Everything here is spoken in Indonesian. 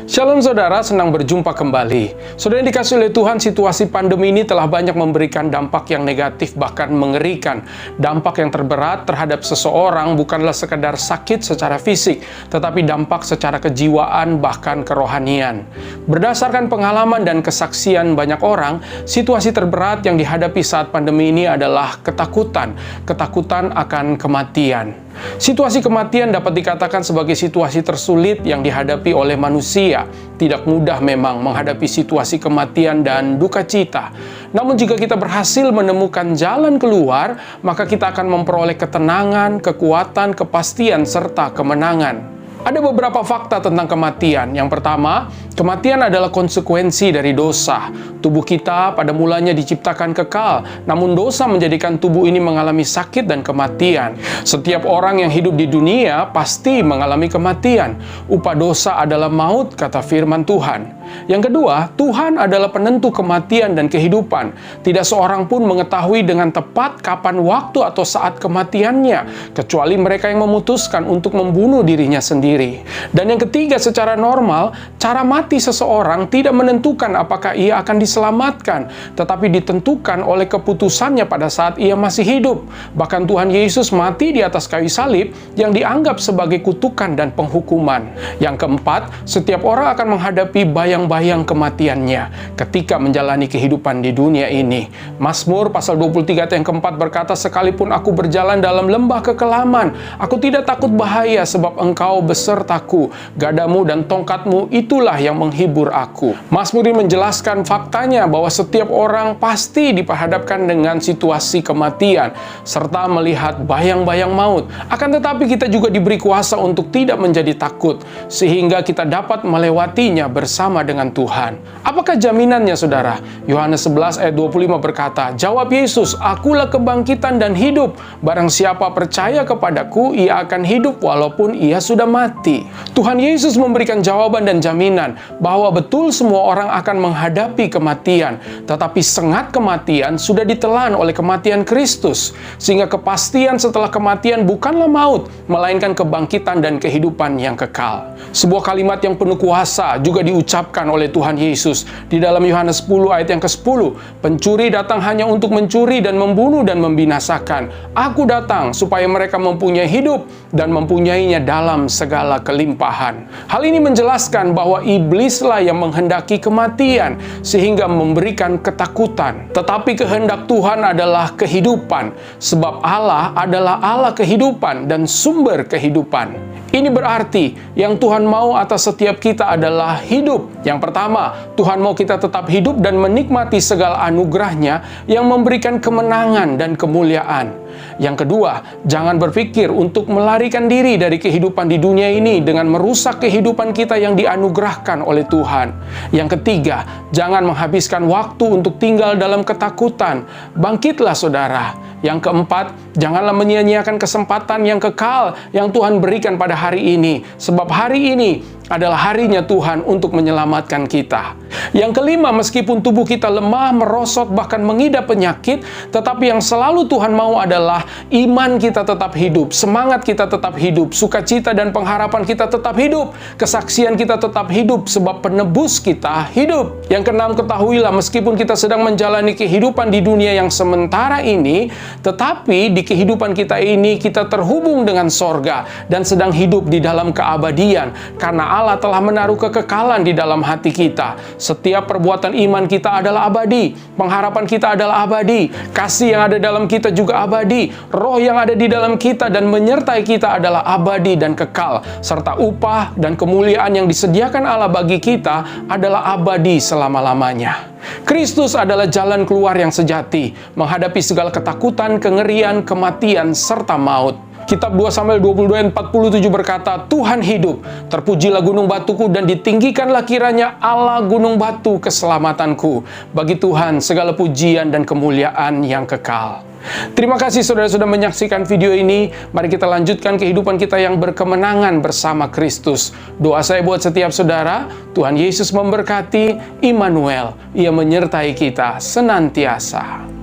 Shalom saudara, senang berjumpa kembali. Saudara yang dikasihi oleh Tuhan, situasi pandemi ini telah banyak memberikan dampak yang negatif, bahkan mengerikan. Dampak yang terberat terhadap seseorang bukanlah sekedar sakit secara fisik, tetapi dampak secara kejiwaan, bahkan kerohanian. Berdasarkan pengalaman dan kesaksian banyak orang, situasi terberat yang dihadapi saat pandemi ini adalah ketakutan. Ketakutan akan kematian. Situasi kematian dapat dikatakan sebagai situasi tersulit yang dihadapi oleh manusia. Tidak mudah memang menghadapi situasi kematian dan duka cita. Namun jika kita berhasil menemukan jalan keluar, maka kita akan memperoleh ketenangan, kekuatan, kepastian, serta kemenangan. Ada beberapa fakta tentang kematian. Yang pertama, kematian adalah konsekuensi dari dosa. Tubuh kita pada mulanya diciptakan kekal, namun dosa menjadikan tubuh ini mengalami sakit dan kematian. Setiap orang yang hidup di dunia pasti mengalami kematian. Upah dosa adalah maut, kata firman Tuhan. Yang kedua, Tuhan adalah penentu kematian dan kehidupan. Tidak seorang pun mengetahui dengan tepat kapan waktu atau saat kematiannya, kecuali mereka yang memutuskan untuk membunuh dirinya sendiri. Dan yang ketiga, secara normal, cara mati seseorang tidak menentukan apakah ia akan diselamatkan, tetapi ditentukan oleh keputusannya pada saat ia masih hidup. Bahkan Tuhan Yesus mati di atas kayu salib yang dianggap sebagai kutukan dan penghukuman. Yang keempat, setiap orang akan menghadapi bayang-bayang kematiannya ketika menjalani kehidupan di dunia ini. Mazmur pasal 23 ayat yang keempat berkata, "Sekalipun aku berjalan dalam lembah kekelaman, aku tidak takut bahaya sebab Engkau besertaku. Gadamu dan tongkatmu itulah yang menghibur aku." Mazmur ini menjelaskan faktanya bahwa setiap orang pasti diperhadapkan dengan situasi kematian serta melihat bayang-bayang maut. Akan tetapi kita juga diberi kuasa untuk tidak menjadi takut sehingga kita dapat melewatinya bersama dengan Tuhan. Apakah jaminannya, saudara? Yohanes 11 ayat 25 berkata, "Jawab Yesus, akulah kebangkitan dan hidup. Barang siapa percaya kepadaku, ia akan hidup walaupun ia sudah mati." Tuhan Yesus memberikan jawaban dan jaminan bahwa betul semua orang akan menghadapi kematian, tetapi sengat kematian sudah ditelan oleh kematian Kristus, sehingga kepastian setelah kematian bukanlah maut, melainkan kebangkitan dan kehidupan yang kekal. Sebuah kalimat yang penuh kuasa juga diucapkan oleh Tuhan Yesus di dalam Yohanes 10 ayat yang ke-10. "Pencuri datang hanya untuk mencuri dan membunuh dan membinasakan. Aku datang supaya mereka mempunyai hidup dan mempunyainya dalam segala kelimpahan." Hal ini menjelaskan bahwa iblislah yang menghendaki kematian sehingga memberikan ketakutan. Tetapi kehendak Tuhan adalah kehidupan, sebab Allah adalah Allah kehidupan dan sumber kehidupan. Ini berarti yang Tuhan mau atas setiap kita adalah hidup. Yang pertama, Tuhan mau kita tetap hidup dan menikmati segala anugerah-Nya yang memberikan kemenangan dan kemuliaan. Yang kedua, jangan berpikir untuk melarikan diri dari kehidupan di dunia ini dengan merusak kehidupan kita yang dianugerahkan oleh Tuhan. Yang ketiga, jangan menghabiskan waktu untuk tinggal dalam ketakutan. Bangkitlah, saudara. Yang keempat, janganlah menyia-nyiakan kesempatan yang kekal yang Tuhan berikan pada hari ini, sebab hari ini adalah harinya Tuhan untuk menyelamatkan kita. Yang kelima, meskipun tubuh kita lemah, merosot, bahkan mengidap penyakit, tetapi yang selalu Tuhan mau adalah iman kita tetap hidup, semangat kita tetap hidup, sukacita dan pengharapan kita tetap hidup, kesaksian kita tetap hidup, sebab penebus kita hidup. Yang keenam, ketahuilah meskipun kita sedang menjalani kehidupan di dunia yang sementara ini, tetapi di kehidupan kita ini kita terhubung dengan sorga dan sedang hidup di dalam keabadian, karena Allah telah menaruh kekekalan di dalam hati kita. Setiap perbuatan iman kita adalah abadi, pengharapan kita adalah abadi, kasih yang ada dalam kita juga abadi, roh yang ada di dalam kita dan menyertai kita adalah abadi dan kekal, serta upah dan kemuliaan yang disediakan Allah bagi kita adalah abadi selama-lamanya. Kristus adalah jalan keluar yang sejati, menghadapi segala ketakutan, kengerian, kematian, serta maut. Kitab 2 Samuel 22 ayat 47 berkata, "Tuhan hidup, terpujilah gunung batuku dan ditinggikanlah kiranya Allah gunung batu keselamatanku." Bagi Tuhan segala pujian dan kemuliaan yang kekal. Terima kasih saudara sudah menyaksikan video ini. Mari kita lanjutkan kehidupan kita yang berkemenangan bersama Kristus. Doa saya buat setiap saudara, Tuhan Yesus memberkati. Immanuel, Ia menyertai kita senantiasa.